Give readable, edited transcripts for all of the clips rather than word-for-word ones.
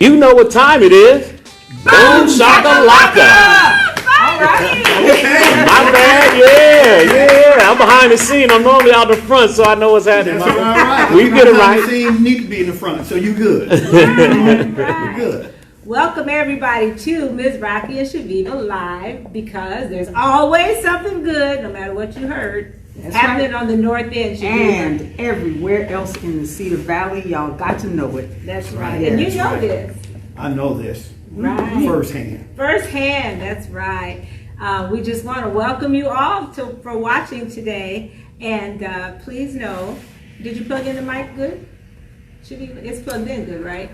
You know what time it is. Boom shakalaka. All right. Okay. My bad, yeah. I'm behind the scene. I'm normally out the front, so I know what's happening. That's all right. We get it right. You need to be in the front, so you good. Right. You're good. Welcome everybody to Ms. Rocki and Chaveevah Live, because there's always something good, no matter what you heard, happening on the north end. Chaveevah. And everywhere else in the Cedar Valley, y'all got to know it. That's right. Yeah, And you that's know right. this. I know this Right. firsthand. Firsthand, that's right. We just want to welcome you all for watching today. And please know, did you plug in the mic good? It's plugged in good, right?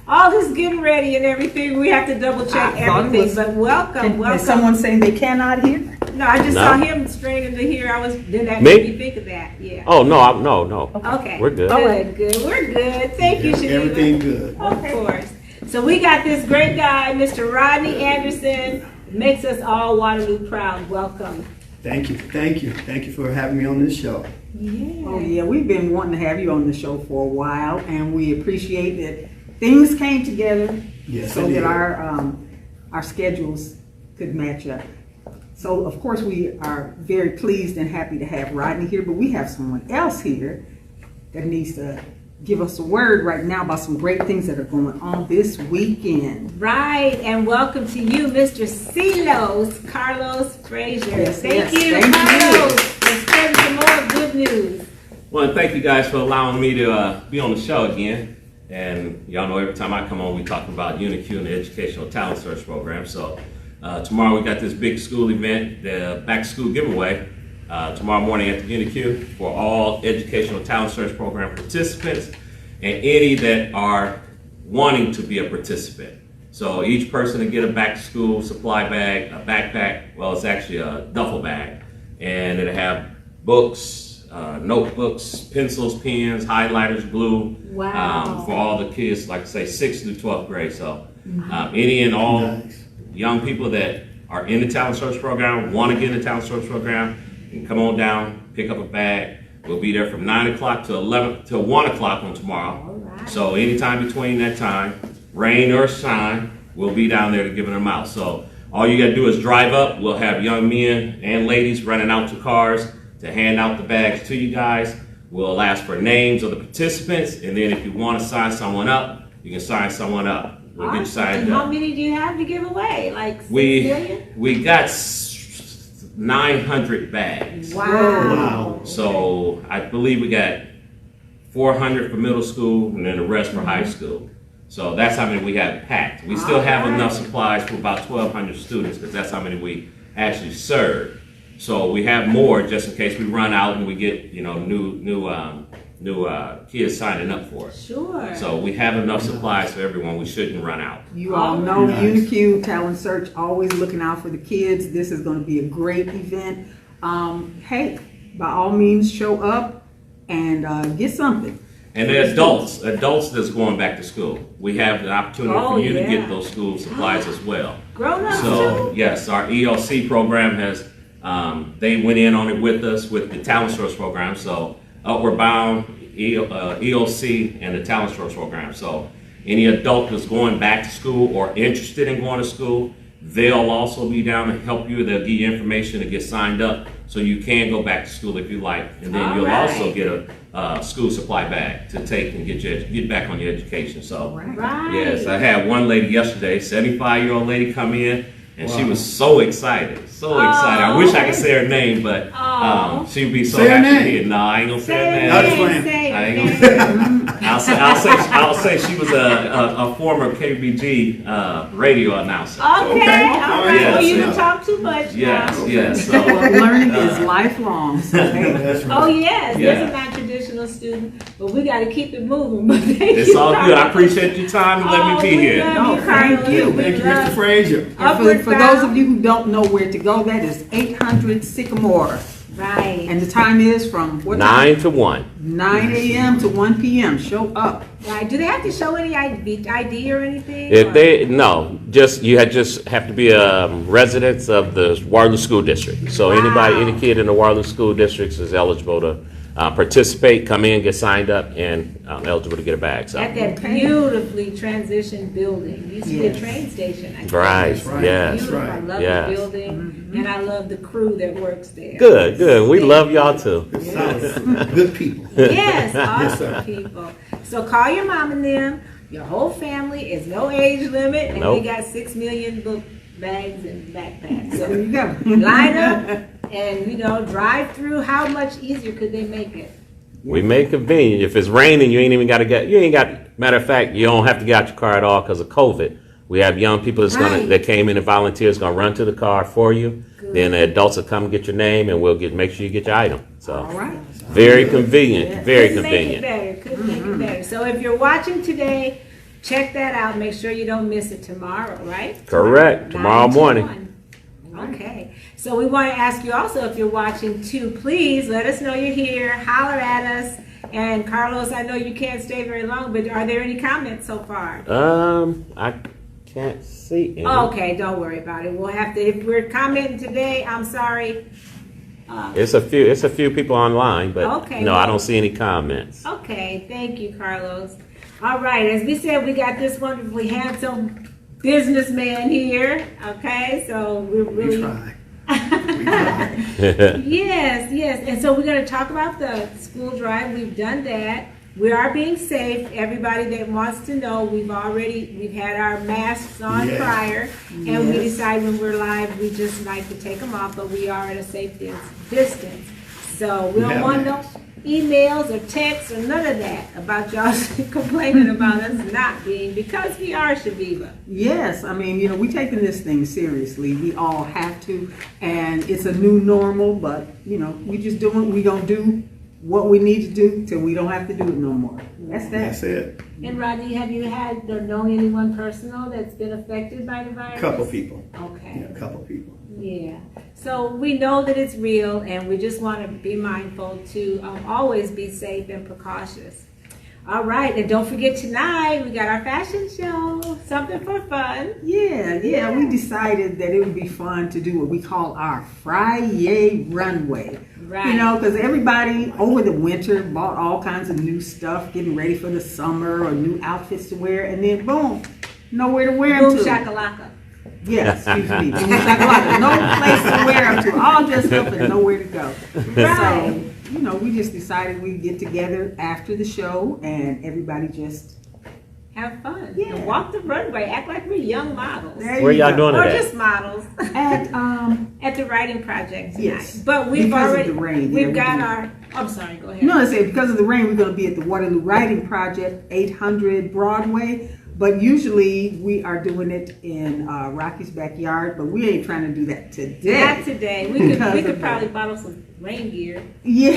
All this getting ready and everything, we have to double check everything. But welcome. Is someone saying they cannot hear? No, I just saw him straight into here. Didn't that make me think of that? Yeah. Oh, no. Okay. We're good. Good. We're good. Thank you, Chaveevah. Everything good. Of course. So we got this great guy, Mr. Rodney Anderson. Makes us all Waterloo proud. Welcome. Thank you for having me on this show. Yeah. Oh yeah, we've been wanting to have you on the show for a while, and we appreciate that things came together so that our schedules could match up. So of course we are very pleased and happy to have Rodney here, but we have someone else here that needs to give us a word right now about some great things that are going on this weekend. Right, and welcome to you, Mr. Silos, Carlos Frazier. Yes, thank yes, you, thank Carlos, you. for spreading some more good news. Well, thank you guys for allowing me to be on the show again. And y'all know every time I come on, we talk about UniQ and the Educational Talent Search Program. So tomorrow we got this big school event, the back to school giveaway. Tomorrow morning at the UniQ for all Educational Talent Search Program participants and any that are wanting to be a participant. So each person will get a back to school supply bag, a backpack, well it's actually a duffel bag, and it'll have books, notebooks, pencils, pens, highlighters, glue, Wow. for all the kids, like I say, 6th through 12th grade. So any and all young people that are in the Talent Search Program, want to get in the Talent Search Program, you can come on down, pick up a bag. We'll be there from 9 o'clock to 1 o'clock on tomorrow. All right. So anytime between that time, rain or shine, we'll be down there to giving them out. So all you gotta do is drive up. We'll have young men and ladies running out to cars to hand out the bags to you guys. We'll ask for names of the participants, and then if you want to sign someone up, you can sign someone up. We'll get you signed And up. how many do you have to give away? Like 6 We million? got 900 bags. Wow. So I believe we got 400 for middle school and then the rest for high school. So that's how many we have packed. We still have enough supplies for about 1,200 students because that's how many we actually serve. So we have more just in case we run out and we get new kids signing up for it. Sure. So we have enough supplies for everyone. We shouldn't run out. You all know UniQ Talent Search, always looking out for the kids. This is going to be a great event. Hey, by all means, show up and get something. And the adults that's going back to school. We have the opportunity for you to get those school supplies as well. Grown-ups So too? yes, our ELC program has, they went in on it with us with the Talent Source program. So Upward Bound, ELC, and the Talent Source program. So any adult that's going back to school or interested in going to school, they'll also be down to help you. They'll give you information to get signed up so you can go back to school if you like. And then you'll also get a school supply bag to take and get back on your education. So Right. yes, I had one lady yesterday, 75-year-old lady come in, and she was so excited. I wish I could say her name, but she'd be so Say her happy to name. hear. No, I ain't gonna say her name. I just went- I ain't gonna say her. I'll say she was a former KBG radio announcer. Okay, all right. Yes, Well, you yes. don't talk too much Yes, now. yes. So, Well, learning is lifelong. So, hey. That's right. Oh, yes. Yeah. This is not traditional student, but we got to keep it moving. But thank it's you, all good. I Carlos. appreciate your time and letting me be we here. love No, you, thank Carlos. you. We Thank you, love Mr. Frazier. And Upward for those of Bound. you who don't know where to go, that is 800 Sycamore. Right. And the time is from what time? 9 to 1. 9 a.m. to 1 p.m. Show up. Right. Do they have to show any ID or anything? If or- they just have to be residents of the Waterloo School District. So anybody, any kid in the Waterloo School Districts is eligible to participate, come in, get signed up, and eligible to get a bag. So. At that beautifully transitioned building. Used to be a train station. I think. Right. That's right. Yes. That's Beautiful. I right. love Yes. the building, and I love the crew that works there. Good. We love y'all too. Solid. Good people. Yes, sir. awesome people. So call your mom and them. Your whole family is no age limit, and Nope. we got 6 million book bags and backpacks. There So you go. line up and drive through. How much easier could they make it? We make it convenient. If it's raining, you ain't got, matter of fact, you don't have to get out your car at all because of COVID. We have young people Right. that came in and volunteers going to run to the car for you. Good. Then the adults will come get your name and we'll make sure you get your item. So All right. very convenient, very Couldn't convenient. make it better. Couldn't make it better. So if you're watching today, check that out. Make sure you don't miss it tomorrow, right? Correct. Tomorrow 9 to morning. 1. Okay. So we want to ask you also, if you're watching too, please let us know you're here. Holler at us. And Carlos, I know you can't stay very long, but are there any comments so far? I can't see any. Okay, don't worry about it. We'll have to, if we're commenting today, I'm sorry. It's a few people online, but Okay. no, I don't see any comments. Okay, thank you, Carlos. All right, as we said, we got this wonderfully handsome businessman here. Okay, so we're We really try. We try. yes. And so we're going to talk about the school drive. We've done that. We are being safe. Everybody that wants to know, we've had our masks on Yes. prior, and we decide when we're live, we just like to take them off, but we are at a safe distance. So we don't have want no masks. emails or texts or none of that about y'all complaining about us not being, because we are Chaveevah. Yes, I mean, we taking this thing seriously. We all have to, and it's a new normal, but, we just doing, we gonna do what we need to do till we don't have to do it no more. That's that. That's it. And Rodney, have you had or known anyone personal that's been affected by the virus? Couple people. Okay. Yeah, a couple people. Yeah. So we know that it's real, and we just want to be mindful to always be safe and precautious. All right, and don't forget tonight we got our fashion show, something for fun. Yeah, we decided that it would be fun to do what we call our Friday runway. Right. Because everybody over the winter bought all kinds of new stuff, getting ready for the summer or new outfits to wear, and then boom, nowhere to wear them Boom to. shakalaka. Yes, excuse me. No place to wear them to. All dressed up and nowhere to go. Right. So, we just decided we'd get together after the show and everybody just Have fun. Yeah. And walk the runway. Act like we're young models. there Where you y'all go. doing Or it at? just models. At At the writing project tonight. Yes. But we've Because of already, the rain, we've yeah, got we do. our, I'm sorry, go ahead. No, I say because of the rain, we're going to be at the Waterloo Writing Project, 800 Broadway. But usually we are doing it in Rocky's backyard, but we ain't trying to do that today. Not today. We Because could of probably bottle some rain gear. Yeah.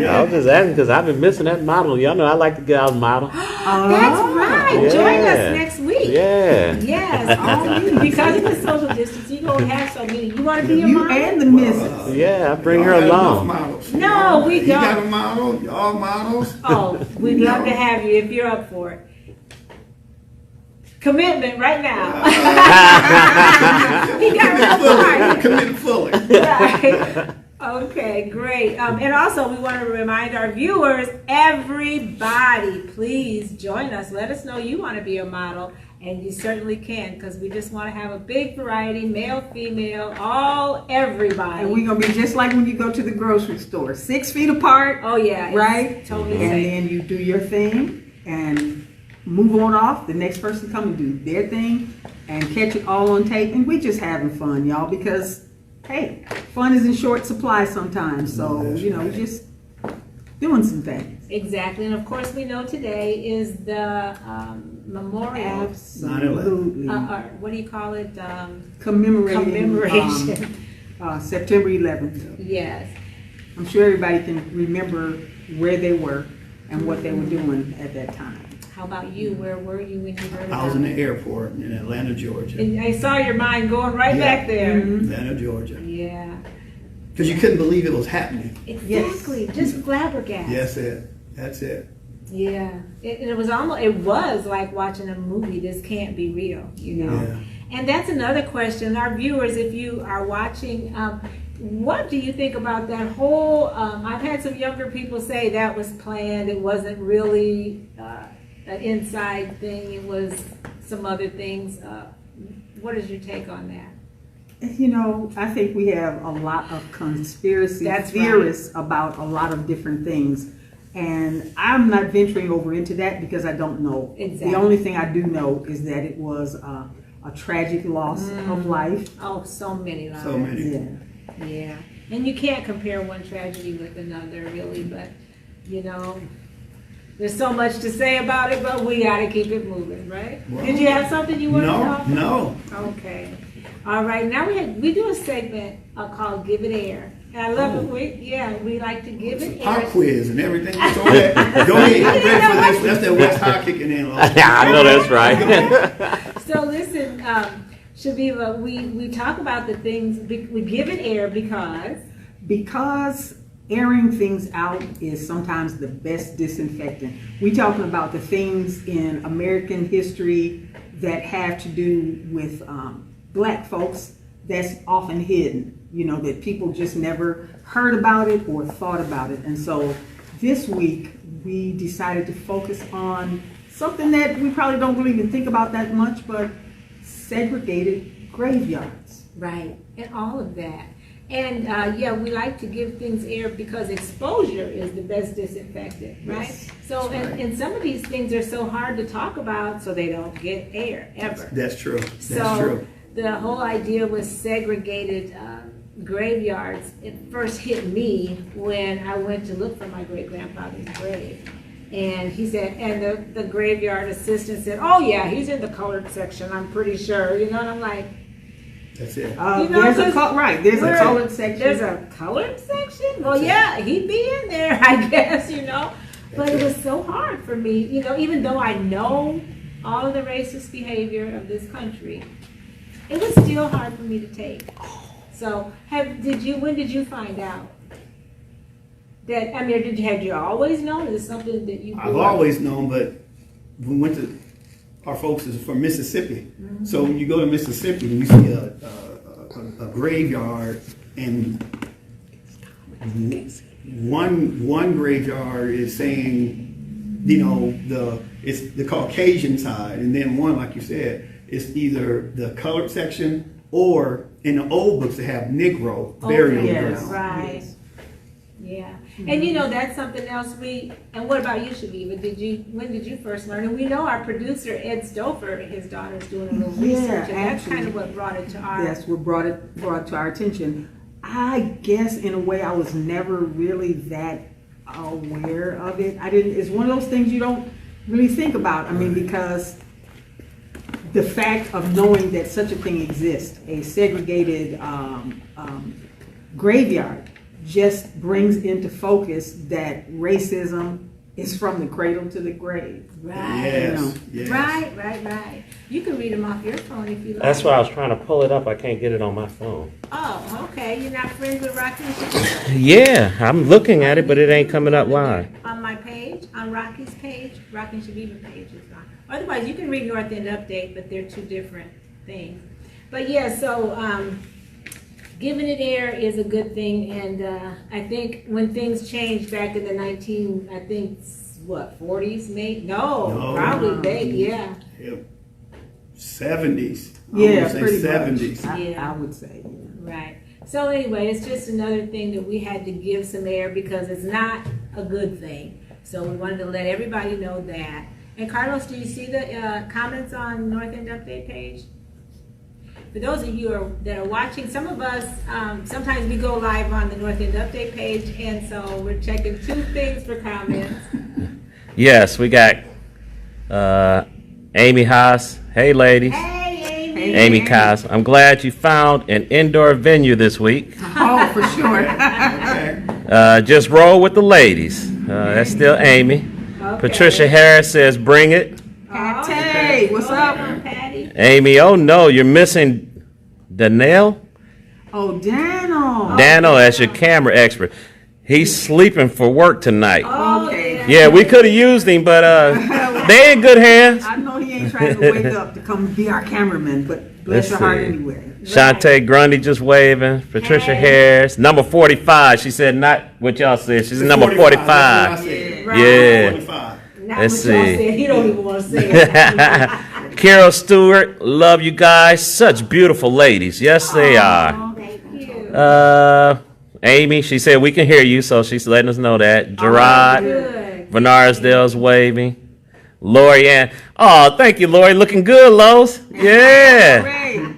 I was just asking because I've been missing that model. Y'all know I like to get out and model. That's right. Yeah. Join us next week. Yeah. Yes. Because of the social distance, you don't have so many. You want to be a You model? and the missus. Yeah, I bring her Y'all got enough along. models. No, we You got don't. a model? Y'all models? Oh, we'd love to have you if you're up for it. Commitment right now. He got real quiet. Commit fully. Right. Okay, great. And also, we want to remind our viewers, everybody, please join us. Let us know you want to be a model, and you certainly can, because we just want to have a big variety, male, female, everybody. And we're going to be just like when you go to the grocery store, 6 feet apart. Oh yeah, it's Right? totally And safe. then you do your thing and move on off. The next person come and do their thing and catch it all on tape. And we just having fun, y'all, because, hey, fun is in short supply sometimes. So, That's we just doing some things. Exactly, and of course, we know today is the memorial. Absolutely. Or what do you call it? Commemoration. Commemoration. September 11th. Yes. I'm sure everybody can remember where they were and what they were doing at that time. How about you? Where were you when you heard I about was in the it? airport in Atlanta, Georgia. And I saw your mind going right Yeah. back there. Atlanta, Georgia. Yeah. Because you couldn't believe it was happening. Exactly. Just flabbergasted. Yes, that's it. Yeah. It was like watching a movie. This can't be real, Yeah. And that's another question. Our viewers, if you are watching, what do you think about that whole, I've had some younger people say that was planned, it wasn't really an inside thing, it was some other things. What is your take on that? You know, I think we have a lot of conspiracy That's theorists about a lot of different things. And I'm not venturing over into that because I don't know. Exactly. The only thing I do know is that it was a tragic loss of life. Oh, so many lives. So many. Yeah. Yeah. And you can't compare one tragedy with another, really, but, you know, there's so much to say about it, but we got to keep it moving, right? Well, Did you have something you wanted to talk about? No. Okay. All right. Now we do a segment called Give It Air. And I love it. We like to give it Pop air. quiz and everything. Go ahead. Go ahead. I'm ready for this. That's that West High kicking in. I know that's right. So listen, Chaveevah, we talk about the things, we give it air Because airing things out is sometimes the best disinfectant. We talking about the things in American history that have to do with black folks that's often hidden, you know, that people just never heard about it or thought about it. And so this week we decided to focus on something that we probably don't really even think about that much, but segregated graveyards. right, and all of that. And we like to give things air because exposure is the best disinfectant, right? Yes, So, that's right. and some of these things are so hard to talk about, so they don't get air ever. That's true. That's So true. the whole idea with segregated graveyards, it first hit me when I went to look for my great grandfather's grave. And he said, and the graveyard assistant said, oh yeah, he's in the colored section, I'm pretty sure, you know, and I'm like, That's it. You know, There's a because there's a we're- colored section. there's a colored section? Well, yeah, he'd be in there, I guess, you know. But it was so hard for me, you know, even though I know all of the racist behavior of this country, it was still hard for me to take. So, when did you find out? That, I mean, had you always known? Is it something that you grew I've up- always known, but we went to, our folks is from Mississippi. So when you go to Mississippi and you see a graveyard, and one graveyard is saying, you know, it's the Caucasian side, and then one, like you said, it's either the colored section or in the old books they have Negro burial yes. ground. Right. Yeah. And you know, that's something else and what about you, Chaveevah? When did you first learn? And we know our producer, Ed Stouffer, his daughter's doing a little research, and that's kind of what brought it to our... That's what brought it to our attention. I guess in a way I was never really that aware of it. It's one of those things you don't really think about. I mean, because the fact of knowing that such a thing exists, a segregated graveyard, just brings into focus that racism is from the cradle to the grave. Right. Yes, yes. Right. You can read them off your phone if you like. That's why I was trying to pull it up. I can't get it on my phone. Oh, okay. You're not friends with Rocki? Yeah, I'm looking at it, but it ain't coming up live. On my page, on Rocki's page, Rocki and Chaveevah page is on. Otherwise, you can read North End Update, but they're two different things. But yeah, so giving it air is a good thing, and I think when things changed back in the 40s, maybe? No, probably big, yeah. 70s. Yeah, say pretty 70s. much. Yeah. I would say. Yeah. Right. So anyway, it's just another thing that we had to give some air because it's not a good thing. So we wanted to let everybody know that. And Carlos, do you see the comments on North End Update page? For those of you that are watching, some of us, sometimes we go live on the North End Update page, and so we're checking two things for comments. Yes, we got Amy Haas. Hey, ladies. Hey, Amy. Amy Haas. I'm glad you found an indoor venue this week. Oh, for sure. Okay. Just roll with the ladies. That's still Amy. Okay. Patricia Harris says, bring it. Patty, what's Go up? ahead, Patty. Amy, oh no, you're missing Danielle? Oh, Daniel. Daniel as your camera expert. He's sleeping for work tonight. Oh, Okay. yeah. Yeah, we could have used him, but they in good hands. I know he ain't trying to wake up to come be our cameraman, but bless your heart anyway. Shantae Grundy just waving. Patricia Harris, number 45. She said not what y'all said. She's number 45. Yeah. 45. Let's see. He don't even want to say it. Carol Stewart, love you guys. Such beautiful ladies. Yes, they are. Thank you. Amy, she said we can hear you, so she's letting us know that. Gerard, Good. Bernardsdale's waving. Lori Ann. Oh, thank you, Lori. Looking good, Lowe's. Yeah. Hooray.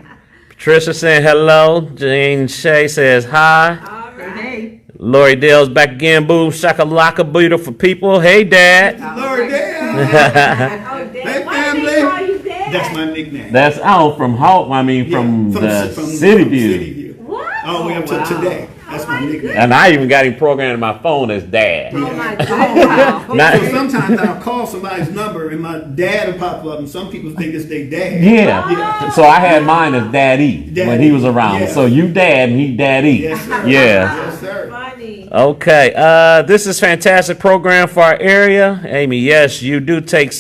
Patricia saying hello. Jane Shea says hi. All right. Hey. Lori Dale's back again. Boom, shakalaka, beautiful people. Hey, Dad. Lord damn. Oh, Dad. Hey, Why do they family. call you Dad? That's my nickname. That's out from Hope. I mean, from the City View. What? All the way up to today. That's my nickname. And I even got him programmed in my phone as Dad. Oh my God. Not- So sometimes I'll call somebody's number and my dad will pop up and some people think it's their dad. Yeah. So I had mine as Daddy when he was around. Yeah. So you Dad and he Daddy. Yes, sir. Yeah. Yes, sir. Funny. Okay. This is fantastic program for our area. Amy, yes, you do take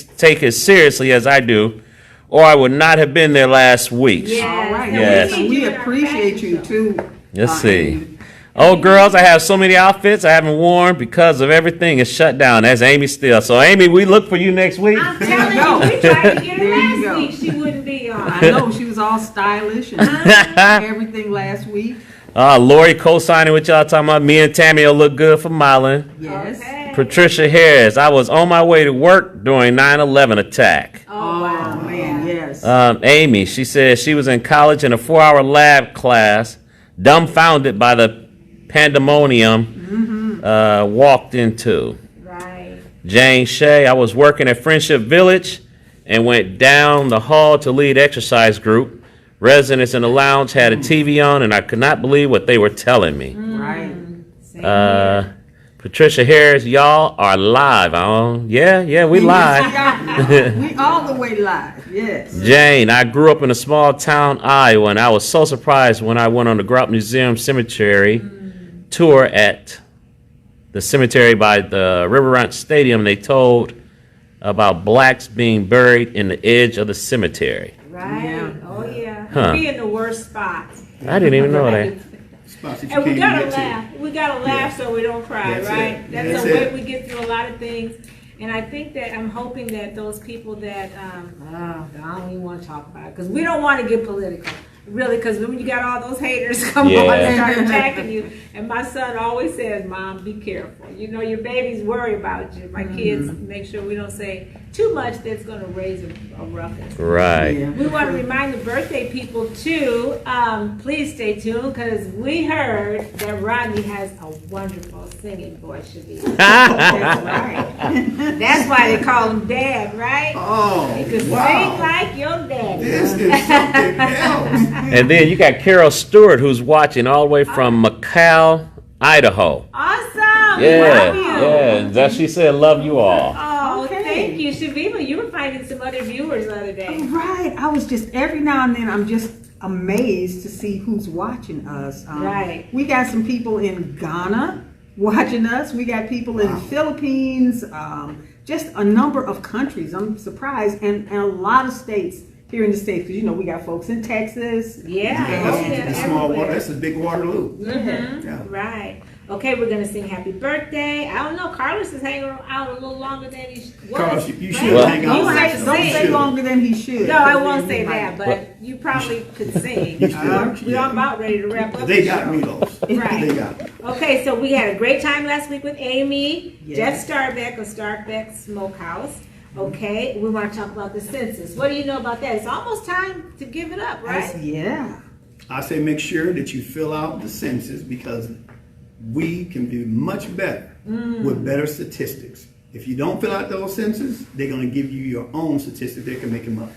it seriously as I do, or I would not have been there last week. Yes. All right. Yes. And we appreciate you too. Let's see. Oh, girls, I have so many outfits I haven't worn because of everything is shut down. That's Amy still. So, Amy, we look for you next week. I'm telling you, we tried to get her There you last go. week. She wouldn't be on. I know she was all stylish and everything last week. Lori co-signing what y'all talking about. Me and Tammy will look good for modeling. Yes. Okay. Patricia Harris, I was on my way to work during 9/11 attack. Oh, wow. Man, yes. Amy, she said she was in college in a 4-hour lab class, dumbfounded by the pandemonium walked into. Right. Jane Shea, I was working at Friendship Village and went down the hall to lead exercise group. Residents in the lounge had a TV on, and I could not believe what they were telling me. Right. Same here. Patricia Harris, y'all are live. Yeah, we live. We all the way live. Yes. Jane, I grew up in a small town, Iowa, and I was so surprised when I went on the Grout Museum Cemetery tour at the cemetery by the Riverfront Stadium. They told about blacks being buried in the edge of the cemetery. Right. Yeah. Oh, yeah. Huh. Be in the worst spots. I didn't even know that. Spots that you And we can't gotta even get to. laugh. We gotta laugh so we don't cry, That's right? it. That's That's the way it. we get through a lot of things. And I think that I'm hoping that those people that I don't even want to talk about it because we don't want to get political, really. Because when you got all those haters come on Yeah. and start attacking you, and my son always says, "Mom, be careful. You know your babies worry about you." My kids make sure we don't say too much that's going to raise a ruckus. Right. Yeah. We want to remind the birthday people too. Please stay tuned because we heard that Rodney has a wonderful singing voice. Chaveevah. That's right. That's why they call him Dad, right? Oh, He could sing wow. like your daddy. This is something else. And then you got Carol Stewart who's watching all the way from McCall, Idaho. Awesome. Yeah, Love you. yeah. That she said, love you all. Oh, Okay. thank you, Chaveevah. You were finding some other viewers the other day. Right. I was just every now and then I'm just amazed to see who's watching us. Right. We got some people in Ghana watching us. We got people in the Philippines. Just a number of countries. I'm surprised, and a lot of states here in the States, because you know we got folks in Texas. Yeah. That's a small water. everywhere. That's a big Waterloo. Mhm. Yeah. Right. Okay, we're gonna sing Happy Birthday. I don't know. Carlos is hanging out a little longer than he was. Carlos, you should Well- hang out. You with might us. Don't sing. say longer than he should. No, I because won't then say he that, might- but you probably could sing. You should, We're yeah. about ready to wrap up. They the got show. me those. Right. They got me. Okay, so we had a great time last week with Amy, Yes. Jeff Starbeck of Starbeck Smokehouse. Okay, we want to talk about the census. What do you know about that? It's almost time to give it up, right? Yeah. I say make sure that you fill out the census because we can do much better with better statistics. If you don't fill out those census, they're going to give you your own statistics. They can make them up.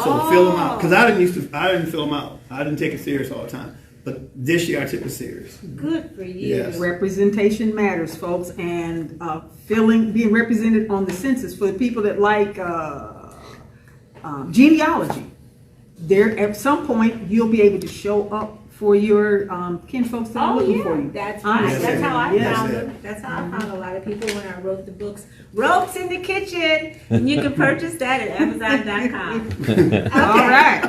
So fill them out. Because I didn't fill them out. I didn't take it serious all the time. But this year I took it serious. Good for you. Yes. Representation matters, folks, and being represented on the census for the people that like genealogy. There, at some point, you'll be able to show up for your kinfolks that are looking for you. That's right. Honestly. That's how I Yes. found them. That's how I found a lot of people when I wrote the books. Ropes in the Kitchen. And you can purchase that at Amazon.com. Okay. All right.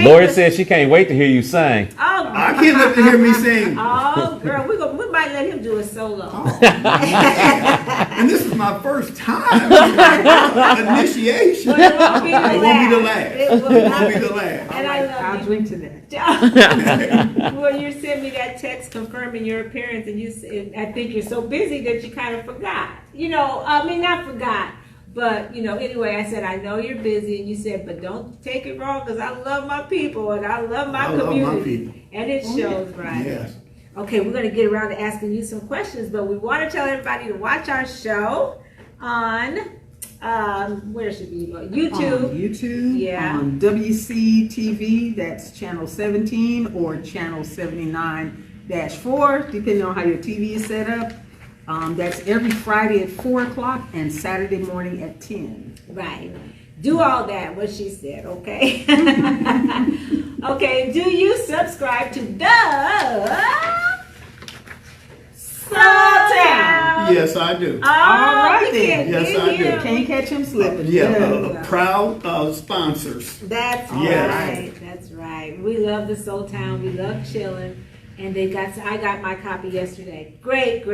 Lori said she can't wait to hear you sing. Oh, I can't let to hear me sing. oh, girl, we might let him do a solo. And this is my first time. Initiation. But it won't be the It won't be the last. last. It will It not won't be be. the last. And I love I'll you. drink to that. Well, you sent me that text confirming your appearance, and you said, I think you're so busy that you kind of forgot. You know, I mean, not forgot, but, you know, anyway, I said, I know you're busy, and you said, but don't take it wrong, because I love my people, and I love my I love community. my people. And it shows, right? Yes. Okay, we're going to get around to asking you some questions, but we want to tell everybody to watch our show on, where should we go? YouTube. On YouTube, Yeah. on WCTV, that's channel 17 or channel 79-4, depending on how your TV is set up. That's every Friday at 4 o'clock and Saturday morning at 10. Right. Do all that, what she said, okay? Okay, do you subscribe to the Sultan? Yes, I do. Oh, All right we then. can't Yes, get I do. him. Can't catch him slipping. Yeah, Yeah. proud sponsors. That's Yes. right. That's right. We love the Soul Town. We love chilling. And I got my copy yesterday. Great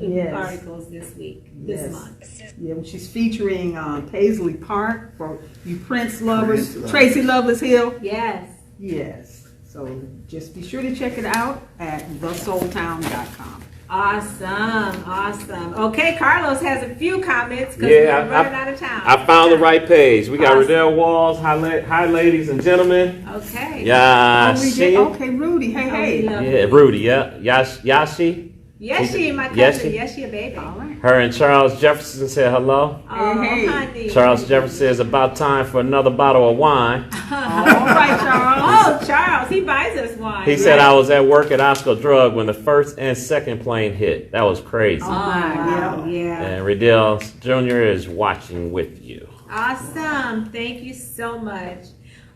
Yes. articles this week, this Yes. month. Yeah, well, she's featuring Paisley Park for you Prince lovers, Prince lovers. Tracy Lovelace Hill. Yes. Yes. So just be sure to check it out at thesoultown.com. Awesome. Okay, Carlos has a few comments because Yeah, we're running out of time. I found the right page. We got Awesome. Riddell Walls. Hi, ladies and gentlemen. Okay. Yeah, Oh, we did? Okay, Rudy. Hey, Oh, we hey. love Yeah, Rudy. Yeah, Yashi. Yeshi, my cousin. Yeshi? Yeshi, a baby. All right. Her and Charles Jefferson said hello. Oh, Hey. honey. Charles Jefferson says about time for another bottle of wine. All right, Charles. Oh, Charles, he buys us wine. He said I was at work at Oscar Drug when the first and second plane hit. That was crazy. Oh, wow. Yeah. And Riddell Jr. is watching with you. Awesome. Thank you so much.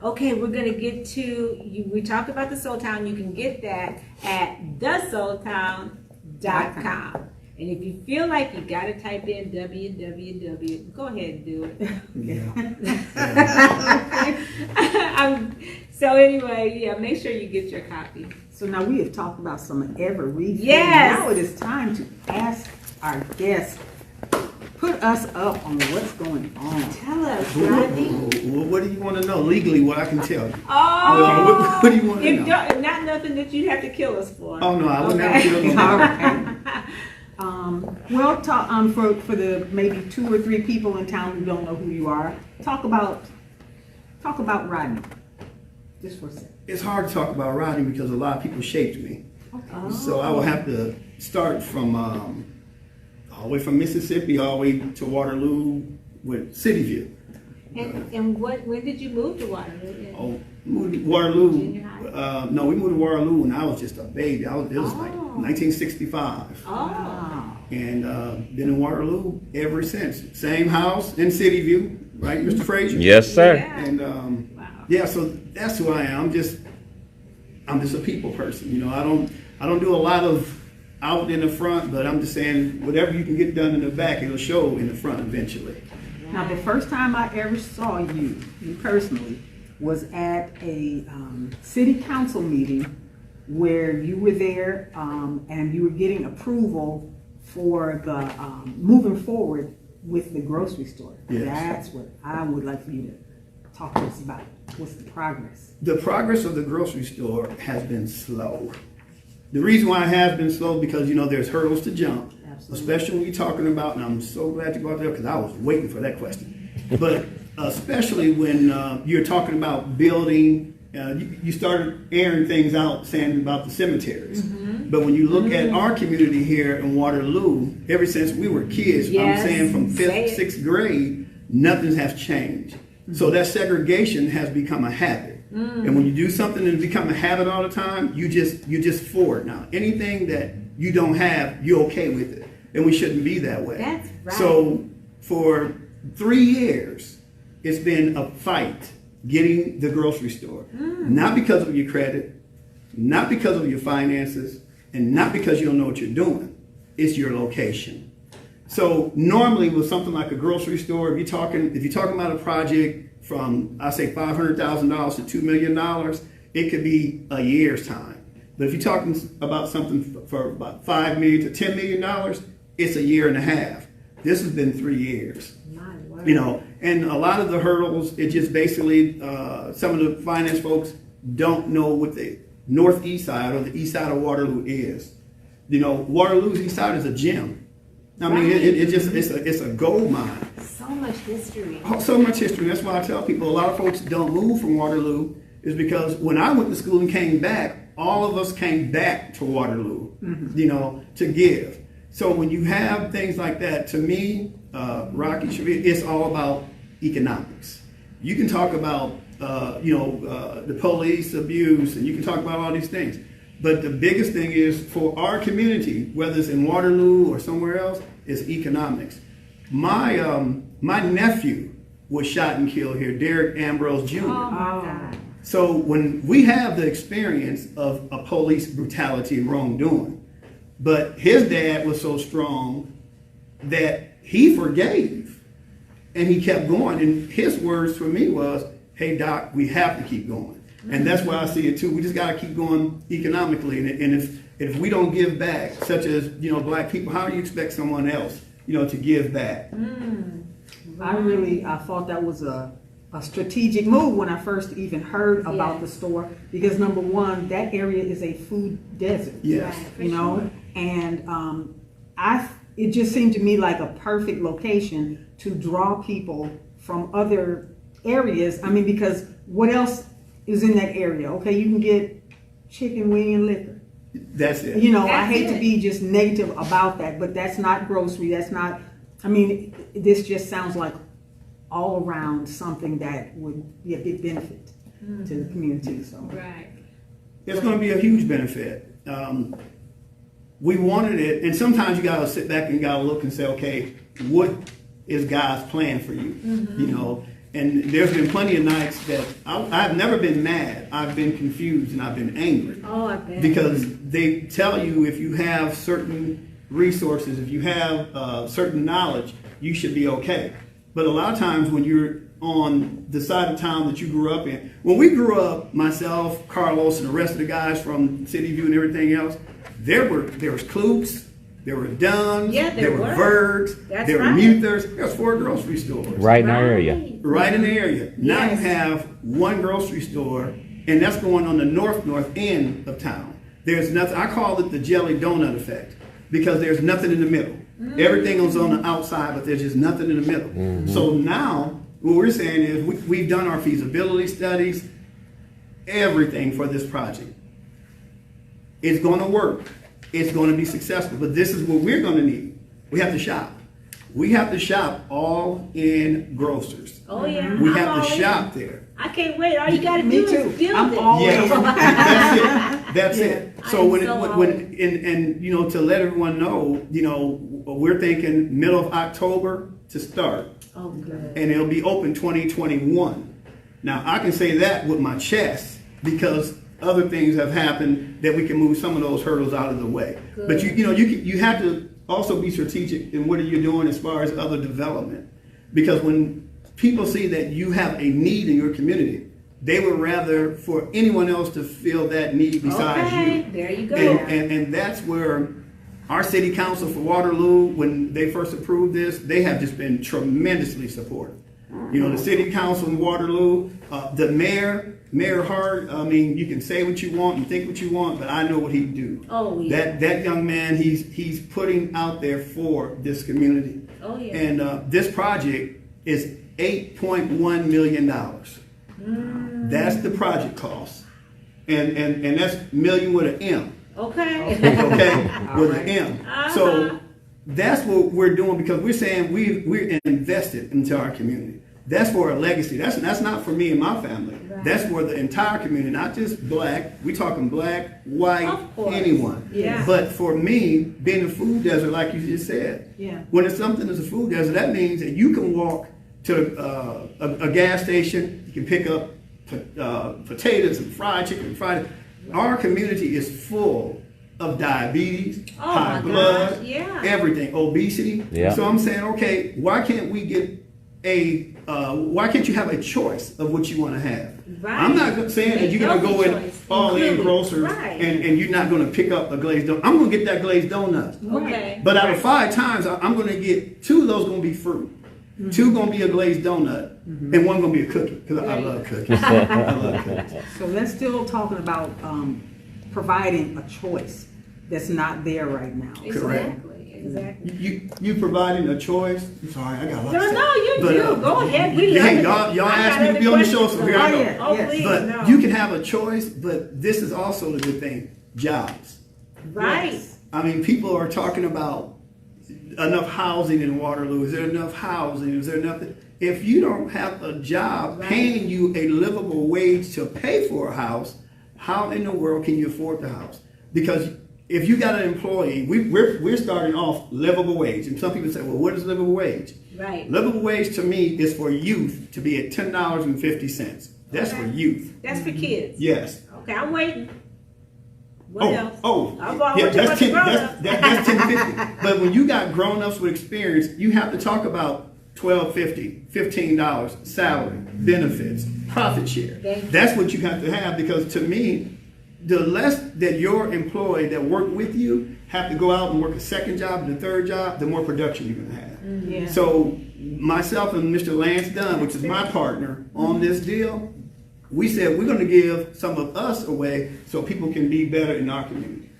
Okay, we're going to get to, we talked about the Soul Town. You can get that at thesoultown.com. And if you feel like you got to type in www, go ahead and do it. So anyway, yeah, make sure you get your copy. So now we have talked about some everything. Yes. Now it is time to ask our guests, put us up on what's going on. Tell us, Rodney. Well, what do you want to know legally? What I can tell you? Oh, what do you want to if know? not nothing that you'd have to kill us for. Oh no, I would never Okay. kill them. All right. Well, talk, for the maybe 2 or 3 people in town who don't know who you are, talk about Rodney. Just for a second. It's hard to talk about Rodney because a lot of people shaped me. Oh. So I will have to start from all the way from Mississippi all the way to Waterloo with City View. And when did you move to Waterloo? Oh, moved to Waterloo. Junior high? No, we moved to Waterloo when I was just a baby. It was like 1965. Oh. Wow. And been in Waterloo ever since. Same house in City View, right, Mr. Frazier? Yes, sir. Yeah. And Wow. yeah, so that's who I am. I'm just a people person. You know, I don't do a lot of out in the front, but I'm just saying whatever you can get done in the back, it'll show in the front eventually. Now, the first time I ever saw you personally, was at a city council meeting where you were there and you were getting approval for the moving forward with the grocery store. Yes. That's what I would like for you to talk to us about. What's the progress? The progress of the grocery store has been slow. The reason why it has been slow because, you know, there's hurdles to jump. Absolutely. Especially when you're talking about, and I'm so glad you brought that up because I was waiting for that question. But especially when you're talking about building, you started airing things out saying about the cemeteries. Mm-hmm. But when you look at our community here in Waterloo, ever since we were kids, Yes, I'm saying from say 5th, it. 6th grade, nothing has changed. So that segregation has become a habit. And when you do something and it become a habit all the time, you just for it now. Anything that you don't have, you're okay with it. And we shouldn't be that way. That's right. So for 3 years, it's been a fight getting the grocery store. Not because of your credit, not because of your finances, and not because you don't know what you're doing. It's your location. So normally with something like a grocery store, if you're talking about a project from, I say $500,000 to $2 million, it could be a year's time. But if you're talking about something for about $5 million to $10 million, it's a year and a half. This has been 3 years. You know, and a lot of the hurdles, it just basically, some of the finance folks don't know what the northeast side or the east side of Waterloo is. You know, Waterloo's east side is a gem. I mean, it's a gold mine. So much history. So much history. That's why I tell people a lot of folks don't move from Waterloo is because when I went to school and came back, all of us came back to Waterloo, you know, to give. So when you have things like that, to me, Rocki, Chaveevah, it's all about economics. You can talk about, the police abuse, and you can talk about all these things. But the biggest thing is for our community, whether it's in Waterloo or somewhere else, is economics. My nephew was shot and killed here, Derek Ambrose Jr. Oh my God. So when we have the experience of a police brutality and wrongdoing, but his dad was so strong that he forgave and he kept going. And his words for me was, hey, Doc, we have to keep going. And that's why I see it too. We just got to keep going economically. And if we don't give back, such as, you know, black people, how do you expect someone else, you know, to give back? I thought that was a strategic move when I first even heard about the store, because number one, that area is a food desert. Yes. You know, and it just seemed to me like a perfect location to draw people from other areas. I mean, because what else is in that area? Okay, you can get chicken, wing, and liquor. That's it. You know, I hate to be just negative about that, but that's not grocery. That's not, I mean, this just sounds like all around something that would be a big benefit to the community. So Right. It's going to be a huge benefit. We wanted it, and sometimes you got to sit back and got to look and say, okay, what is God's plan for you? You know, and there's been plenty of nights that I've never been mad. I've been confused and I've been angry. Oh, I bet. Because they tell you if you have certain resources, if you have certain knowledge, you should be okay. But a lot of times when you're on the side of town that you grew up in, when we grew up, myself, Carlos, and the rest of the guys from City View and everything else, there was Kloops, there were Duns, there were Vergs, there were Muthers. There was 4 grocery stores. Right in our area. Right in the area. Now you have one grocery store, and that's going on the north end of town. There's nothing. I call it the jelly donut effect, because there's nothing in the middle. Everything is on the outside, but there's just nothing in the middle. So now what we're saying is we've done our feasibility studies, everything for this project. It's going to work. It's going to be successful. But this is what we're going to need. We have to shop. We have to shop all in grocers. Oh yeah. We have to shop there. I can't wait. All you got to do is build it. Yeah, that's it. So when you know, to let everyone know, you know, we're thinking middle of October to start. Oh, good. And it'll be open 2021. Now I can say that with my chest because other things have happened that we can move some of those hurdles out of the way. Good. But you have to also be strategic in what you're doing as far as other development, because when people see that you have a need in your community, they would rather for anyone else to fill that need besides you. There you go. And that's where our city council for Waterloo, when they first approved this, they have just been tremendously supportive. You know, the city council in Waterloo, the Mayor Hart, I mean, you can say what you want and think what you want, but I know what he'd do. Oh, yeah. That young man, he's putting out there for this community. Oh, yeah. And this project is $8.1 million. That's the project cost. And that's million with an M. Okay. Okay? With an M. So that's what we're doing, because we're saying we're invested into our community. That's for a legacy. That's not for me and my family. Right. That's for the entire community, not just black. We're talking black, white, anyone. Yeah. But for me, being a food desert, like you just said, when it's something that's a food desert, that means that you can walk to a gas station, you can pick up potatoes and fried chicken, fried. Our community is full of diabetes, high blood, everything, obesity. Yeah. So I'm saying, okay, why can't we get why can't you have a choice of what you want to have? Right. I'm not saying that you're going to go in all in grocers and you're not going to pick up a glazed donut. I'm going to get that glazed donut. Okay. But out of 5 times, I'm going to get 2 of those going to be fruit. 2 going to be a glazed donut, and 1 going to be a cookie, because I love cookies. I love cookies. So let's still talking about providing a choice that's not there right now. Correct. Exactly. You providing a choice. I'm sorry, I got a lot to say. No, you But, do. Go ahead. We Hey, love y'all it. asked me to be on the show, so here I go. Yeah. Oh, please, But no. you can have a choice, but this is also the good thing: jobs. Right. Yes. I mean, people are talking about enough housing in Waterloo. Is there enough housing? Is there enough? If you don't have a job paying you a livable wage to pay for a house, how in the world can you afford the house? Because if you got an employee, we're starting off livable wage, and some people say, "Well, what is livable wage?" Right. Livable wage to me is for youth to be at $10.50. That's for youth. That's for kids. Yes. Okay, I'm waiting. What else? I'm Yeah, that's that's 10.50. But when you got grown-ups with experience, you have to talk about $12.50, $15 salary, benefits, profit share. That's what you have to have, because to me, the less that your employee that work with you have to go out and work a second job and a third job, the more production you're going to have. Yeah. So myself and Mr. Lance Dunn, which is my partner on this deal, we said we're going to give some of us away so people can be better in our community.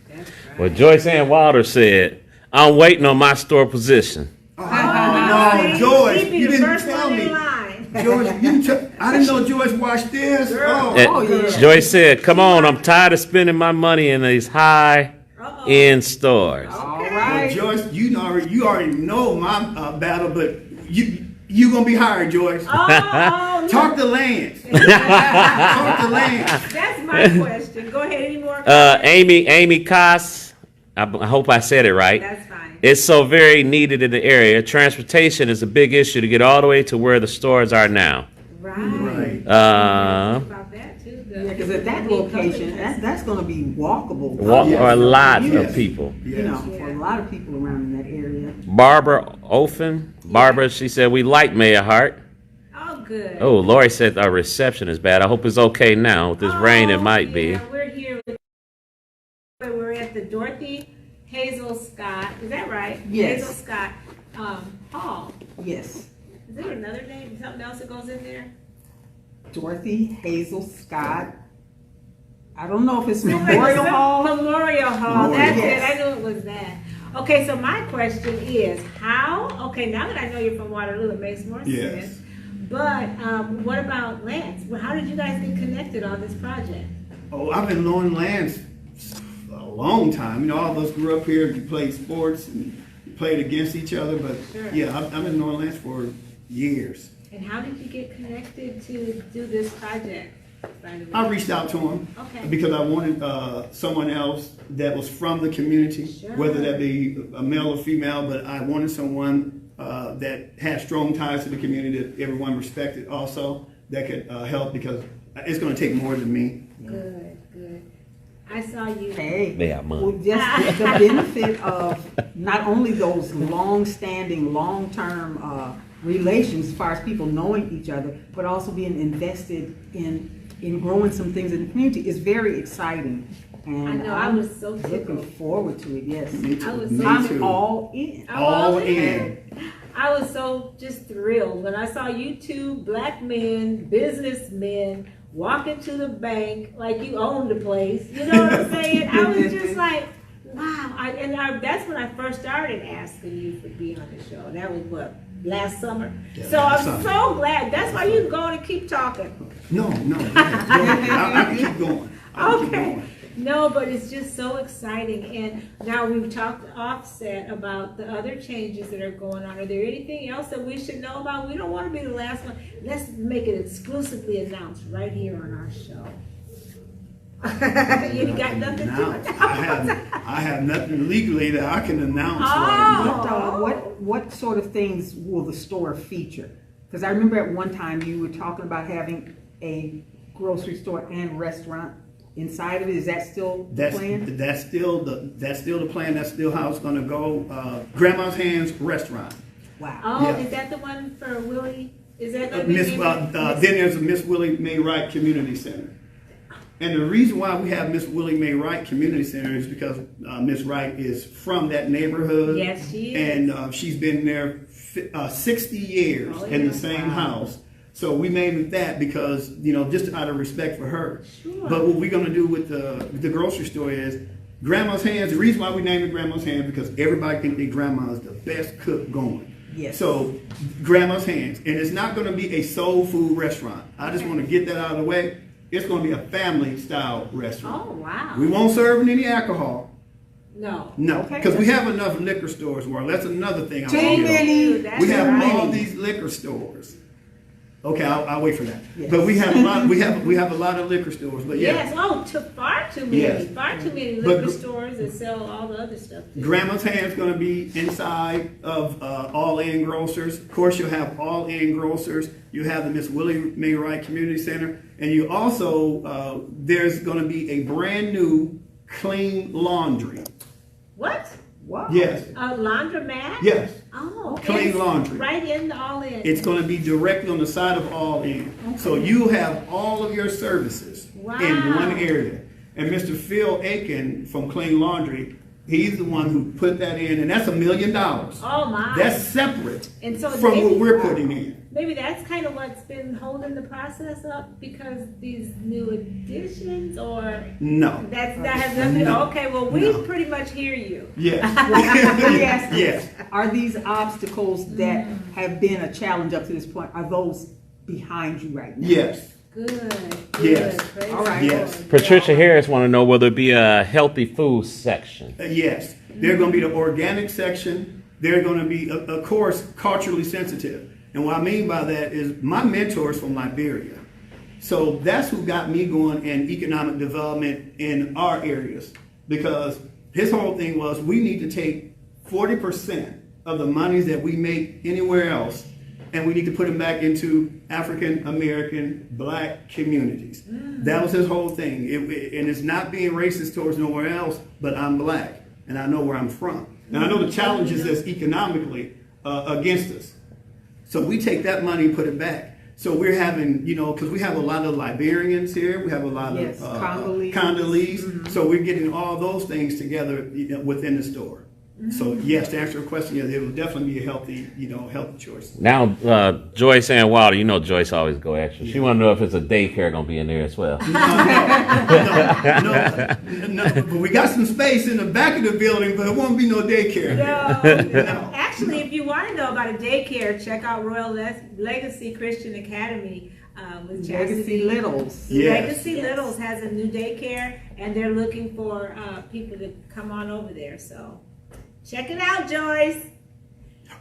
Well, Joyce Ann Wilder said, "I'm waiting on my store position." Oh, no, Joyce, She'd be you the didn't first tell one me. in line. Joyce, I didn't know Joyce watched this. yeah. Joyce said, "Come on, I'm tired of spending my money in these high-end stores." All Well, right. Joyce, you already know my battle, but you gonna be hired, Joyce. Oh, Talk to Lance. Talk to Lance. that's my question. Go ahead. Any more? Amy Koss, I hope I said it right. That's fine. It's so very needed in the area. Transportation is a big issue to get all the way to where the stores are now. Right. About that too. Yeah, because at that location, that's going to be walkable. or a lot Yes. of people. You know, for a lot of people around in that area. Barbara Ofen. Barbara, she said, "We like Mayor Hart." Oh, good. Oh, Lori said our reception is bad. I hope it's okay now. With this rain, it might be. Yeah, we're here. We're at the Dorothy Hazel Scott. Is that right? Yes. Hazel Scott Hall. Yes. Is there another name? Something else that goes in there? Dorothy Hazel Scott. I don't know if it's Memorial Hall. Memorial Hall. That's Yes. it. I knew it was that. Okay, so my question is how? Okay, now that I know you're from Waterloo, it makes more Yes. sense. But what about Lance? Well, how did you guys get connected on this project? Oh, I've been knowing Lance a long time. You know, all of us grew up here and played sports and played against each other. But Sure. yeah, I've been knowing Lance for years. And how did you get connected to do this project? By the way? I reached out to him Okay. because I wanted someone else that was from the community, Sure. whether that be a male or female, but I wanted someone that had strong ties to the community that everyone respected also, that could help, because it's going to take more than me. Good, good. I saw you. Hey, Yeah, man. well, just the benefit of not only those long-standing, long-term relations as far as people knowing each other, but also being invested in growing some things in the community is very exciting. And I know, I was so looking tickled. forward to it, yes. Me too. I was Me so- I'm too. all in. All in. I was so just thrilled when I saw you two black men, businessmen, walking to the bank like you owned the place. You know what I'm saying? I was just like, wow. That's when I first started asking you to be on the show. That was what, last summer? Yeah, So last I'm summer. so glad. That's why you can go and keep talking. No, I can keep going. I can keep Okay. going. No, but it's just so exciting. And now we've talked offset about the other changes that are going on. Are there anything else that we should know about? We don't want to be the last one. Let's make it exclusively announced right here on our show. You got nothing Announce. to I have nothing legally that I can announce right now. What sort of things will the store feature? Because I remember at one time you were talking about having a grocery store and restaurant inside of it. Is that still the plan? That's still the plan. That's still how it's going to go. Grandma's Hands Restaurant. Wow. Oh, Yeah. is that the one for Willie? Is that gonna be Miss, named- then there's a Miss Willie Mae Wright Community Center. And the reason why we have Miss Willie Mae Wright Community Center is because Miss Wright is from that neighborhood. Yes, she is. And she's been there 60 years Oh, in yeah. the same Wow. house. So we named it that because, just out of respect for her. Sure. But what we're going to do with the grocery store is Grandma's Hands. The reason why we named it Grandma's Hands because everybody thinks their grandma is the best cook going. Yes. So Grandma's Hands. And it's not going to be a soul food restaurant. I just want to get that out of the way. It's going to be a family style restaurant. Oh, wow. We won't serve any alcohol. No. No, Okay. because we have enough liquor stores. Well, that's another thing. I Too want to get on. many. That's We have right. all these liquor stores. Okay, I'll wait for that. Yes. But we have a lot. We have a lot of liquor stores. But yeah, Yes. Oh, far too many. Yes. Far too many But liquor stores that sell all the other stuff. too. Grandma's Hand's going to be inside of All In Grocers. Of course, you'll have All In Grocers. You have the Miss Willie Mae Wright Community Center, and you also there's going to be a brand new clean laundry. What? Wow. Yes, A laundromat? yes. Oh, Clean it's laundry. Right in the All In. It's going to be directly on the side of All In. So you have all of your services in Wow. one area. And Mr. Phil Aiken from Clean Laundry, he's the one who put that in, and that's $1 million. Oh my. That's separate And so from what maybe- we're putting in. Maybe that's kind of what's been holding the process up because these new additions, or No. that has nothing. No. Okay, well we No. pretty much hear you. Yes. Let me ask you, Yes. are these obstacles that have been a challenge up to this point, are those behind you right now? Yes. Good. Yes. Praise All right. the Yes. Lord. Patricia Harris want to know will there be a healthy food section? Yes. They're going to be the organic section. They're going to be, of course, culturally sensitive. And what I mean by that is my mentor's from Liberia. So that's who got me going in economic development in our areas. Because his whole thing was we need to take 40% of the monies that we make anywhere else and we need to put them back into African American black communities. That was his whole thing. And it's not being racist towards nowhere else, but I'm black and I know where I'm from. And I know the challenges that's economically against us. So we take that money and put it back. So we're having, because we have a lot of Liberians here, we have a lot Yes, of Congolese. Congolese. So we're getting all those things together within the store. So yes, to answer your question, yeah, there will definitely be a healthy choice. Now, Joyce Ann Wilder, Joyce always go extra. She want to know if it's a daycare going to be in there as well. No, but we got some space in the back of the building, but it won't be no daycare. No. Actually, if you want to know about a daycare, check out Royal Legacy Christian Academy with Legacy Chastity. Littles. Yes. Legacy Littles has a new daycare, and they're looking for people to come on over there. So check it out, Joyce.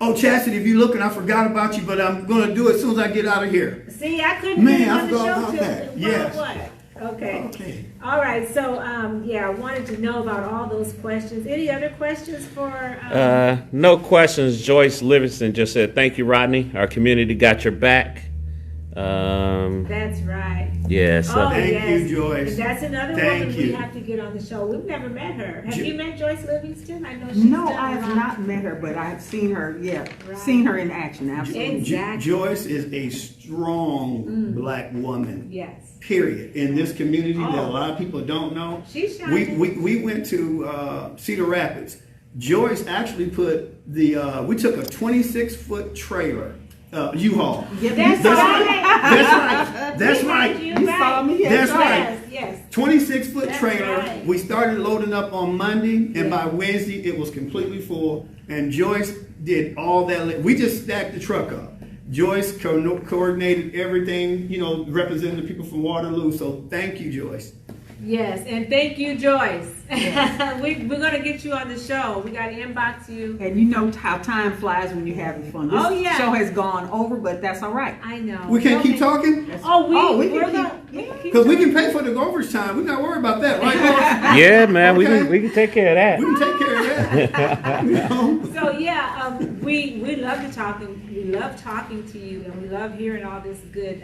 Oh, Chastity, if you're looking, I forgot about you, but I'm going to do it as soon as I get out of here. See, I couldn't Man, get I on the forgot show about till that. Yes. what? Okay. Okay. All right. So, I wanted to know about all those questions. Any other questions for? No questions. Joyce Livingston just said, thank you, Rodney. Our community got your back. That's right. Yeah, so Oh, Thank yes. you, Joyce. And that's another Thank woman we you. have to get on the show. We've never met her. Have Jo- you met Joyce Livingston? I know she's No, done I a have lot. not met her, but I have seen her, Right. seen her in action, absolutely. Exactly. Joyce is a strong black woman. Yes. Period. In this community that a Oh. lot of people don't know. She's We shining. we went to Cedar Rapids. Joyce actually put we took a 26-foot trailer, U-Haul. Yeah, That's That's right. right. That's We right. had You saw me? That's right. Yes, yes. 26-foot That's trailer. right. We started loading up on Monday, and Yeah. by Wednesday it was completely full. And Joyce did all that. We just stacked the truck up. Joyce coordinated everything, representing the people from Waterloo. So thank you, Joyce. Yes, and thank you, Joyce. We're going to get you on the show. We got to inbox you. And you know how time flies when you're having fun. This Oh, yeah. show has gone over, but that's all right. I know. We can't keep Okay. talking Oh, we we're can gonna keep- keep because we can talking. pay for the overage time. We're not worried about that, right, Joyce? yeah, man, Okay. we can take care of that. We can take care of that. So we love to talk, and we love talking to you, and we love hearing all this good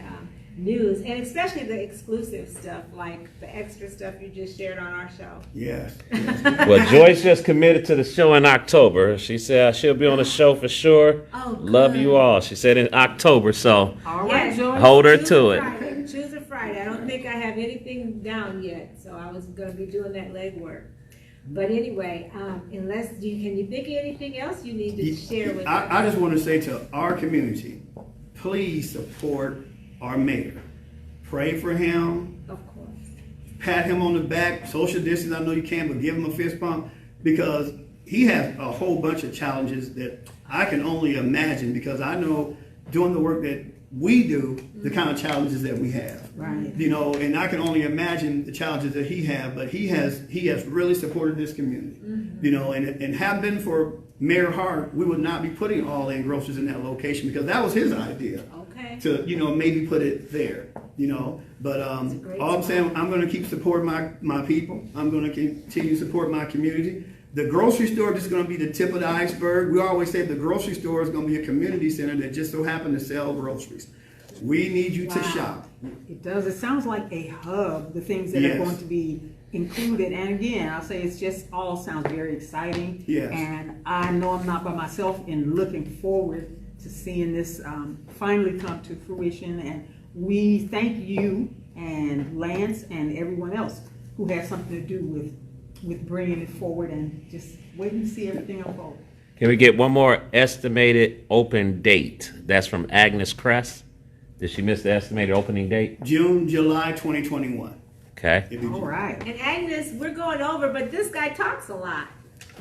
news, and especially the exclusive stuff, like the extra stuff you just shared on our show. Yes. Well, Joyce just committed to the show in October. She said she'll be on the show for sure. Oh, Love good. you all. She said in October, so All right, Yes. Joyce. hold her Choose to a it. Friday. Choose a Friday. I don't think I have anything down yet, so I was going to be doing that legwork. But anyway, unless can you think of anything else you need to share with us? I just want to say to our community, please support our mayor. Pray for him. Of course. Pat him on the back. Social distance, I know you can, but give him a fist bump because he has a whole bunch of challenges that I can only imagine because I know doing the work that we do, the kind of challenges that we have. Right. You know, and I can only imagine the challenges that he has, but he has really supported this community. You know, and have been for Mayor Hart, we would not be putting all in groceries in that location because that was his idea. Okay. To, you know, maybe put it there, you know. But all I'm saying, I'm going to keep supporting my people. I'm going to continue to support my community. The grocery store is going to be the tip of the iceberg. We always say the grocery store is going to be a community center that just so happens to sell groceries. We need you to shop. It does. It sounds like a hub, the things that are going to be included. And again, I'll say it's just all sounds very exciting. Yes. And I know I'm not by myself in looking forward to seeing this finally come to fruition. And we thank you and Lance and everyone else who has something to do with bringing it forward and just waiting to see everything unfold. Can we get one more estimated open date? That's from Agnes Cress. Did she miss the estimated opening date? July 2021. Okay. All right. And Agnes, we're going over, but this guy talks a lot.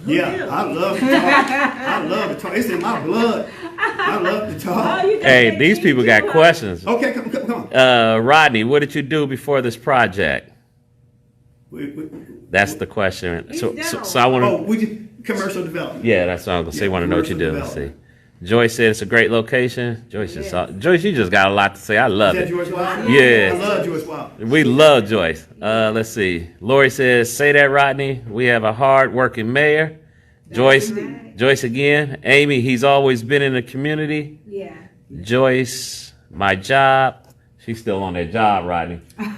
Who knew? I love to talk. I love to talk. It's in my blood. I love to talk. Oh, you can Hey, say these me people too, got huh? questions. Okay, come on. Rodney, what did you do before this project? That's the question. He's So down. I want to. Oh, we did commercial development. Yeah, that's what I was gonna say. Yeah, Want to know what you do? commercial Let's see. development. Joyce said it's a great location. Joyce Yes. Joyce, you just got a lot to say. I love Is that it. Joyce Wild? Yes. I love Joyce Wild. We love Joyce. Let's see. Lori says, "Say that, Rodney. We have a hard-working mayor." Joyce, right. Joyce again. Amy, he's always been in the community. Yeah. Joyce, my job. She's still on that job, Rodney. Joyce,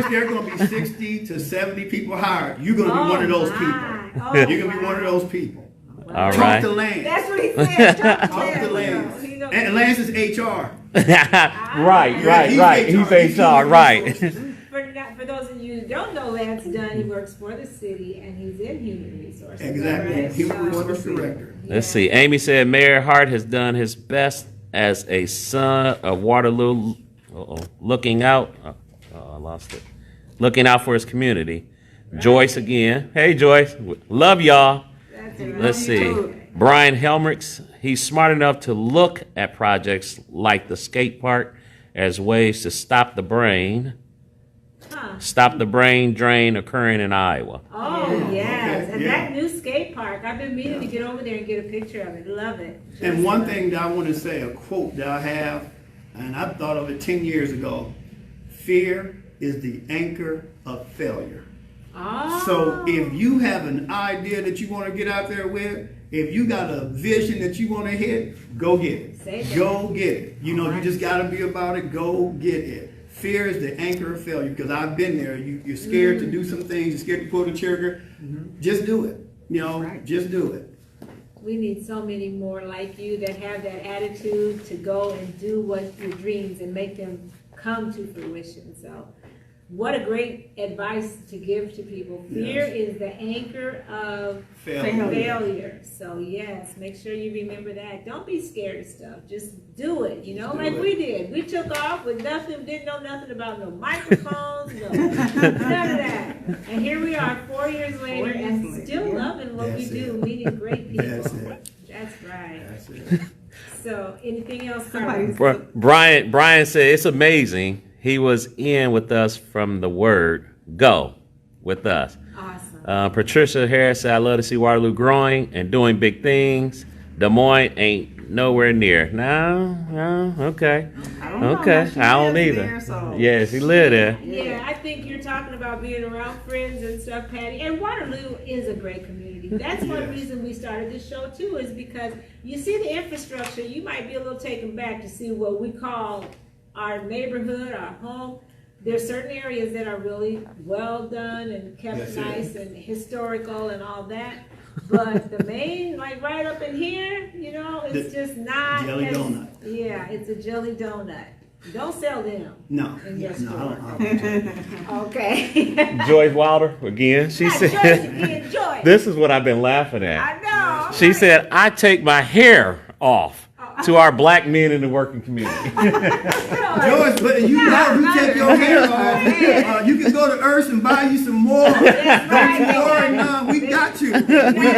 there are going to be 60 to 70 people hired. You're going to be one of those people. Oh, You're going to be one of those people. All Talk right. to Lance. That's what he said. Talk Talk to Lance. He knows. And Lance is HR. right. He's HR, right. For those of you who don't know Lance Dunn, he works for the city and he's in human resources. Exactly. Right? Human So- resource director. Let's see. Amy said Mayor Hart has done his best as a son of Waterloo, looking out. I lost it. Looking out for his community. Joyce again. Hey, Joyce. Love y'all. That's right. Let's see. Brian Helmricks. He's smart enough to look at projects like the skate park as ways to stop the brain drain occurring in Iowa. Oh, yes. Okay, And yeah. that new skate park, I've been meaning to get over there and get a picture of it. Love it. And one thing that I want to say, a quote that I have, and I thought of it 10 years ago: fear is the anchor of failure. Oh. So if you have an idea that you want to get out there with, if you got a vision that you want to hit, go get it. Say that. Go get it. You know, you just got to be about it. Go get it. Fear is the anchor of failure because I've been there. You're scared to do some things. You're scared to pull the trigger. Just do it. You know, Right. just do it. We need so many more like you that have that attitude to go and do what your dreams and make them come to fruition. So what a great advice to give to people. Fear is the anchor of failure. So yes, make sure you remember that. Don't be scared of stuff. Just do it. You know, Do like it. we did. We took off with nothing, didn't know nothing about no microphones, none of that. And here we are 4 years later and still loving what we That's do, it. meeting great people. That's it. That's right. That's it. So anything else, Somebody- Carlos? Brian said it's amazing. He was in with us from the word go with us. Awesome. Patricia Harris said, I love to see Waterloo growing and doing big things. Des Moines ain't nowhere near. No, okay. I don't know. Okay, She I don't lives either. there, so- Yes, he lived there. Yeah, I think you're talking about being around friends and stuff, Patty. And Waterloo is a great community. That's one Yes. reason we started this show too, is because you see the infrastructure, you might be a little taken back to see what we call our neighborhood, our home, there's certain areas that are really well done and kept Yes, nice and historical and all that. But the main, like right up in here, you know, it's just not. Jelly donut. Yeah, it's a jelly donut. Don't sell them. No. In your No, store. I don't. Okay. Joyce Wilder again. She Not Joyce said, again, Joyce. "This is what I've been laughing at." I know. She said, "I take my hair off to our black men in the working community." Joyce, but you know, you take your hair off. You can go to Earth and buy you some more. That's right. Don't you worry, no, we got you. We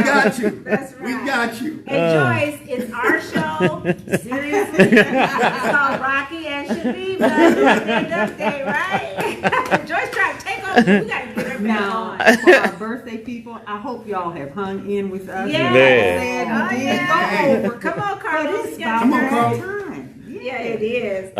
got you. That's right. We got you. And Joyce, it's our show. Seriously. It's called Rocki and Chaveevah. Update, right? Joyce trying to take over. We got to get her back Now, on. for our birthday people, I hope y'all have hung in with us. Yeah. Said Oh, we did yeah. go over. Come on, Carlos. But it's Get Come on, your Carl. time. Yeah, it is.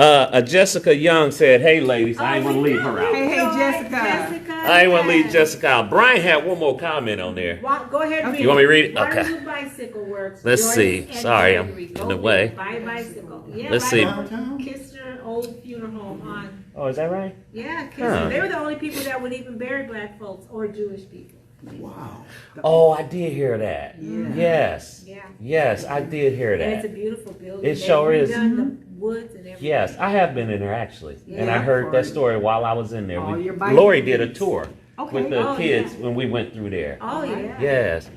Jessica Young said, "Hey, ladies, I ain't want to leave her out. Hey, Jessica. I ain't want to leave Jessica out." Brian had one more comment on there. Go ahead and read You want me to read it? Why Okay. do bicycle works? Let's Joyce see. and Sorry, I'm Henry. in Go the read way. it. Buy a bicycle. Yeah, Let's right see. over Kister Old Funeral Home on. Oh, is that right? Yeah, Kister. Huh. They were the only people that would even bury black folks or Jewish people. Wow. Oh, I did hear that. Yeah. Yes. Yeah. Yes, I did hear And it's a that. beautiful building. It sure They've is. redone the woods and everything. Yes, I have been in there actually, and I Yeah. heard that story while I was in there. All your bike Lori did a rides. tour Okay. with the Oh, kids yeah. when we went through there. Oh, yeah. Yes.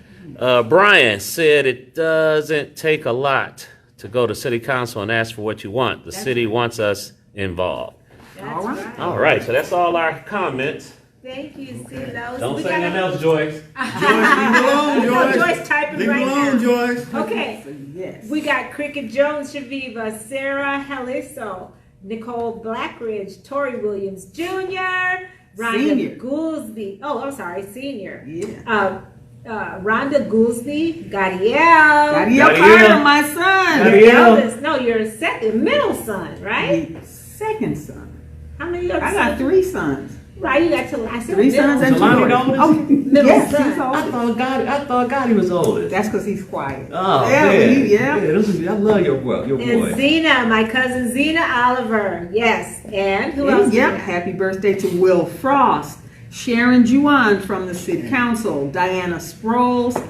Brian said it doesn't take a lot to go to city council and ask for what you want. The city wants us involved. That's All right. right. All right, so that's all our comments. Thank you, CeeLo. Don't say nothing else, Joyce. Joyce, leave alone, Joyce. Joyce typing Leave right alone, now. Joyce. Okay. So, yes. We got Cricket Jones, Chaveevah, Sarah Haliso, Nicole Blackridge, Tori Williams Jr., Rhonda Senior. Goolsby. Oh, I'm sorry, senior. Yeah. Rhonda Goolsby, Gadiel. Gadiel Gadiel. Carter, my son. Gadiel. Your eldest. No, your second, middle son, right? The second son. How many? I got 3 sons. Right, you got I said 3 sons and 2 Jelani daughters. the oldest? Middle yes, son. he's oldest. I thought he was oldest. That's because he's quiet. Oh, yeah, man. yeah. I love your boy. And Zena, my cousin Zena Oliver. Yes. And who else? Yep. Happy birthday to Will Frost, Sharon Juan from the City Council, Diana Sproles,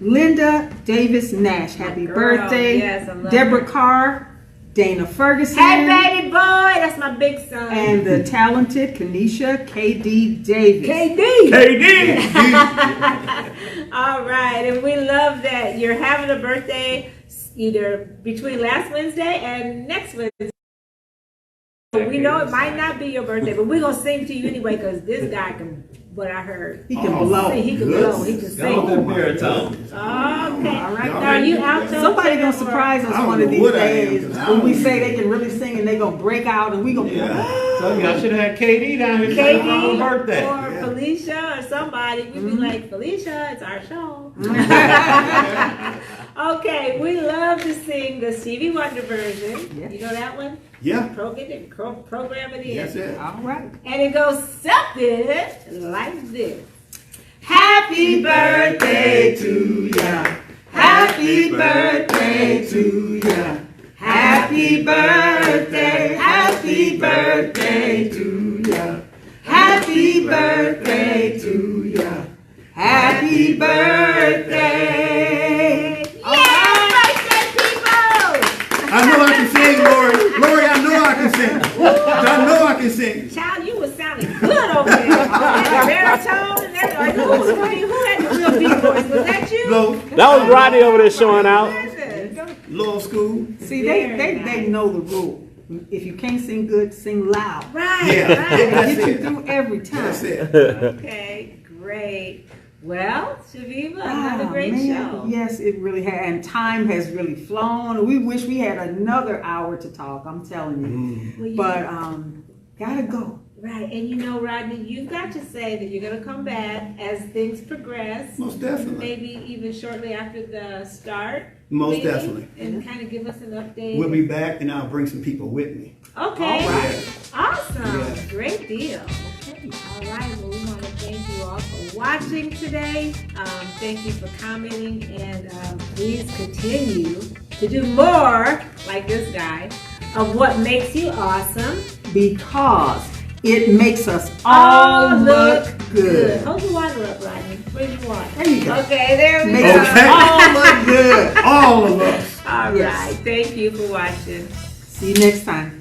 Linda Davis Nash. Happy girl. birthday. Yes, I love Deborah her. Carr, Dana Ferguson. Hey, baby boy. That's my big son. And the talented Kenesha K.D. Davis. KD. KD. All right. And we love that you're having a birthday either between last Wednesday and next Wednesday. We know it might not be your birthday, but we're going to sing to you anyway because this guy can, what I heard. He can Oh, blow. He can blow. He can goodness. sing. Go with the baritone. Okay. All right. Now, are you out there? Somebody gonna surprise us I don't one of know these what I am, days 'cause I when we don't say know. they can really sing and they gonna break out and we gonna be like, Yeah. So y'all should have had KD down here singing for KD her birthday. or Yeah. Felicia or somebody. We'd be like, Felicia, it's our show. Okay, we love to sing the Stevie Wonder version. Yes. You know that one? Yeah. Program it in. That's it. all right. And it goes something like this. Happy birthday to ya. Happy birthday to ya. Happy birthday. Happy birthday to ya. Happy birthday to ya. Happy birthday. Yeah, birthday people. I know I can sing, Lori. Lori, I know I can sing. I know I can sing. Child, you was sounding good over there. That baritone and everything. Who had the real deep voice? Was that you? That was Rodney over there showing out. Listen. Law school. See, Very they nice. know the rule. If you can't sing good, sing loud. Right, Yeah. right. That's Get you it. through every time. That's it. Okay, great. Well, Chaveevah, another great man. show. Yes, it really had. And time has really flown. We wish we had another hour to talk. I'm telling you. Well, you- But gotta go. Right, and you know, Rodney, you've got to say that you're going to come back as things progress. Most definitely. Maybe even shortly after the start. Most maybe, definitely. And kind of give us an update. We'll be back and I'll bring some people with me. Okay. All right. Awesome. Yeah. Great deal. Okay. All right. Well, we want to thank you all for watching today. Thank you for commenting, and please continue to do more like this guy of what makes you awesome. Because it makes us all look good. Hold your water up, Rodney. Where's your water? There you go. Okay, there we Makes go. us all look good. All of us. All Yes. right. Thank you for watching. See you next time.